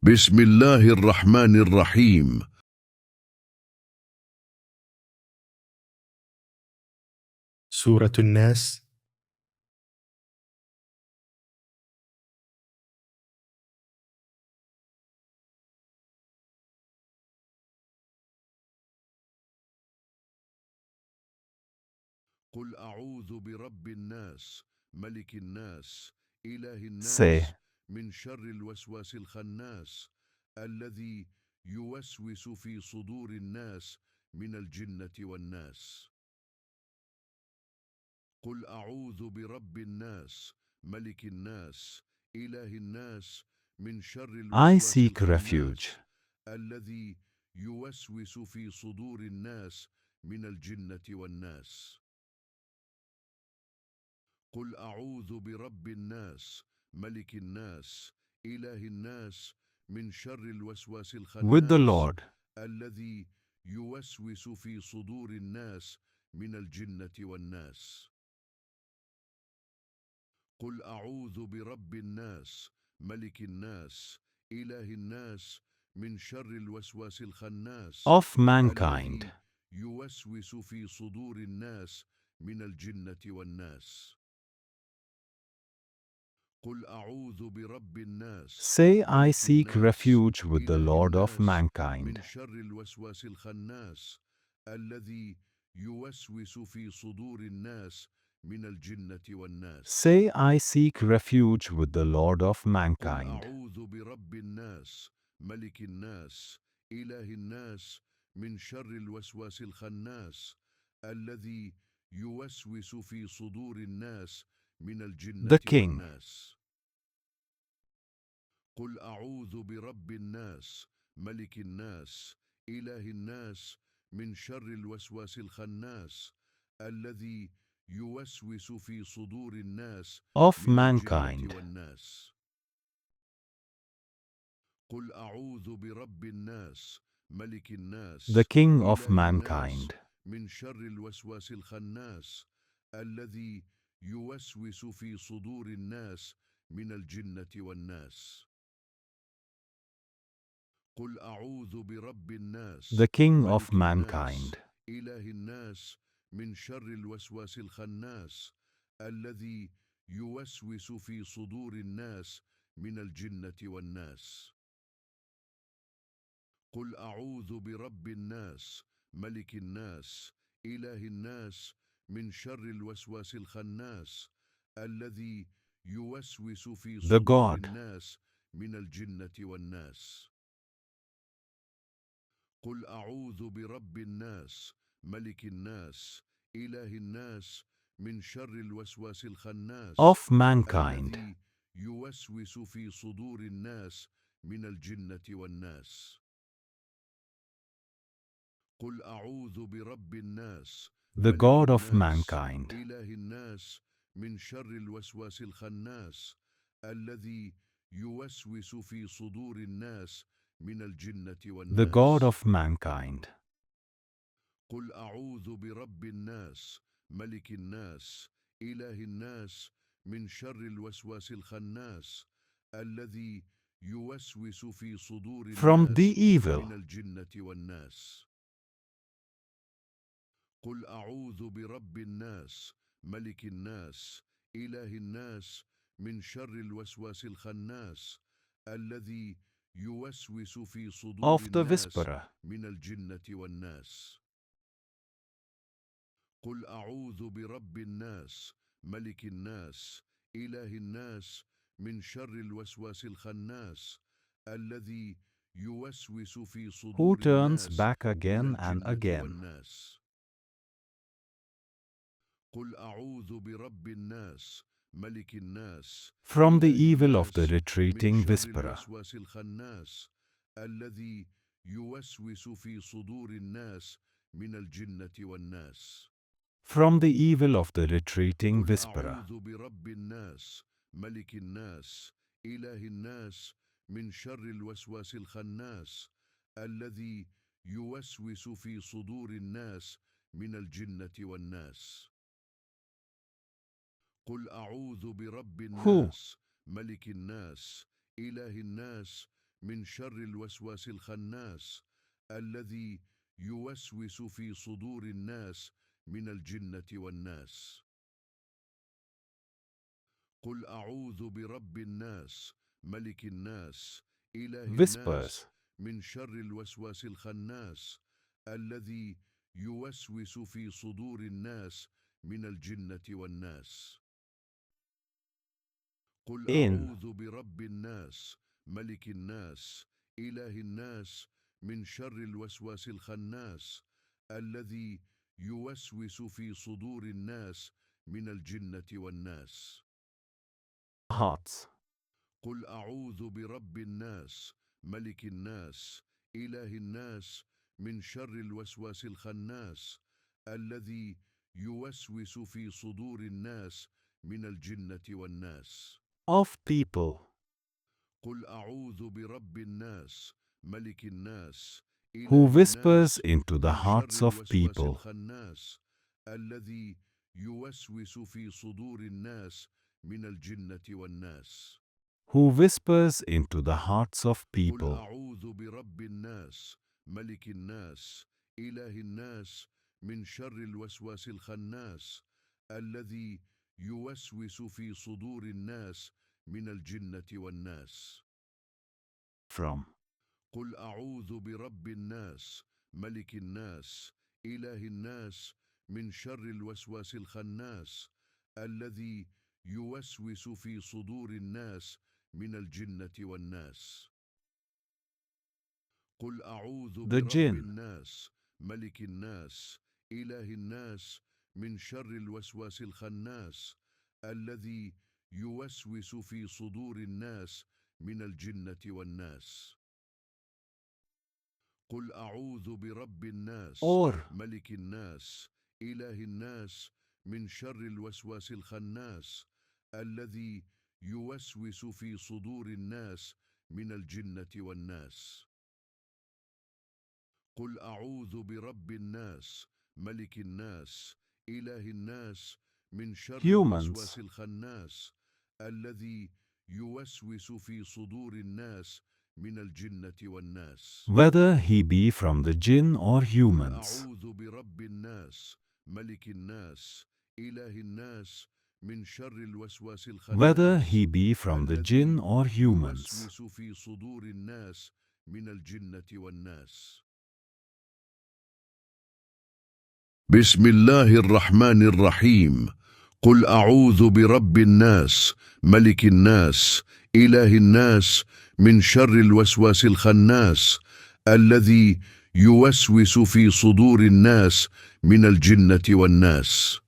بسم الله الرحمن الرحيم. سورة الناس. قل أعوذ برب الناس ملك الناس إله الناس Say, من شر الوسواس الخناس الذي يوسوس في صدور الناس من الجنة والناس. قل أعوذ برب الناس ملك الناس إله الناس من شر I الوسواس seek الخناس refuge الذي يوسوس في صدور الناس من الجنة والناس. قل أعوذ برب الناس ملك الناس إله الناس من شر الوسواس with the الخناس Lord. الذي يوسوس في صدور الناس من الجنة والناس. قل أعوذ برب الناس ملك الناس إله الناس من شر الوسواس الخناس Of mankind. الذي يوسوس في صدور الناس من الجنة والناس. قل أعوذ برب الناس Say, I ملك seek الناس refuge with the إله Lord of الناس mankind. من شر الوسواس الخناس الذي يوسوس في صدور الناس من الجنة والناس. Say, I seek refuge with the Lord of قل mankind. أعوذ برب الناس ملك الناس إله الناس من شر الوسواس الخناس الذي يوسوس في صدور الناس من الجنة The King. والناس. قل أعوذ برب الناس ملك الناس إله الناس من شر الوسواس الخناس الذي يوسوس في صدور الناس Of من الجنة mankind. والناس. قل أعوذ برب الناس ملك الناس The King of إله الناس mankind. من شر الوسواس الخناس الذي يوسوس في صدور الناس من الجنة والناس. قل أعوذ برب الناس The King ملك of الناس mankind. إله الناس من شر الوسواس الخناس الذي يوسوس في صدور الناس من الجنة والناس. قل أعوذ برب الناس ملك الناس إله الناس من شر الوسواس الخناس الذي يوسوس في The صدور God. الناس من الجنة والناس. قل أعوذ برب الناس ملك الناس إله الناس من شر الوسواس الخناس Of mankind. الذي يوسوس في صدور الناس من الجنة والناس. قل أعوذ برب الناس The ملك God of الناس mankind. إله الناس من شر الوسواس الخناس الذي يوسوس في صدور الناس من الجنة The God والناس. of mankind. قل أعوذ برب الناس ملك الناس إله الناس من شر الوسواس الخناس الذي يوسوس في صدور From the الناس evil. من الجنة والناس. قل أعوذ برب الناس ملك الناس إله الناس من شر الوسواس الخناس الذي يوسوس في صدور Of the الناس whisperer. من الجنة والناس. قل أعوذ برب الناس ملك الناس إله الناس من شر الوسواس الخناس الذي يوسوس في Who صدور turns الناس back من again and الجنة again. والناس. قل أعوذ برب الناس ملك الناس From the إله evil of the الناس من retreating شر whisperer. الوسواس الخناس الذي يوسوس في صدور الناس من الجنة والناس. From the evil of the retreating قل whisperer. أعوذ برب الناس ملك الناس إله الناس من شر الوسواس الخناس الذي يوسوس في صدور الناس من الجنة والناس. قل أعوذ برب Who? الناس ملك الناس إله الناس من شر الوسواس الخناس الذي يوسوس في صدور الناس من الجنة والناس. قل أعوذ برب الناس ملك الناس إله الناس Whispers. من شر الوسواس الخناس الذي يوسوس في صدور الناس من الجنة والناس. قل In. أعوذ برب الناس ملك الناس إله الناس من شر الوسواس الخناس الذي يوسوس في صدور الناس من الجنة والناس. Hearts. قل أعوذ برب الناس ملك الناس إله الناس من شر الوسواس الخناس الذي يوسوس في صدور الناس من الجنة والناس. Of people. قل أعوذ برب الناس ملك الناس Who إله whispers الناس into the من hearts شر of الوسواس people. الخناس الذي يوسوس في صدور الناس من الجنة والناس. Who whispers into the hearts of قل people. أعوذ برب الناس ملك الناس إله الناس من شر الوسواس الخناس الذي يوسوس في صدور الناس من الجنة والناس. From. قل أعوذ برب الناس ملك الناس إله الناس من شر الوسواس الخناس الذي يوسوس في صدور الناس من الجنة والناس. قل أعوذ The برب jinn. الناس ملك الناس إله الناس من شر الوسواس الخناس الذي يوسوس في صدور الناس من الجنة والناس. قل أعوذ برب الناس Or. ملك الناس إله الناس من شر الوسواس الخناس الذي يوسوس في صدور الناس من الجنة والناس. قل أعوذ برب الناس ملك الناس إله الناس من شر Humans. الوسواس الخناس الذي يوسوس في صدور الناس من الجنة والناس. Whether he be from the jinn or قل humans. أعوذ برب الناس ملك الناس إله الناس من شر الوسواس الخناس Whether he be from the الذي jinn or humans. يوسوس في صدور الناس من الجنة والناس. بسم الله الرحمن الرحيم. قل أعوذ برب الناس ملك الناس إله الناس من شر الوسواس الخناس الذي يوسوس في صدور الناس من الجنة والناس.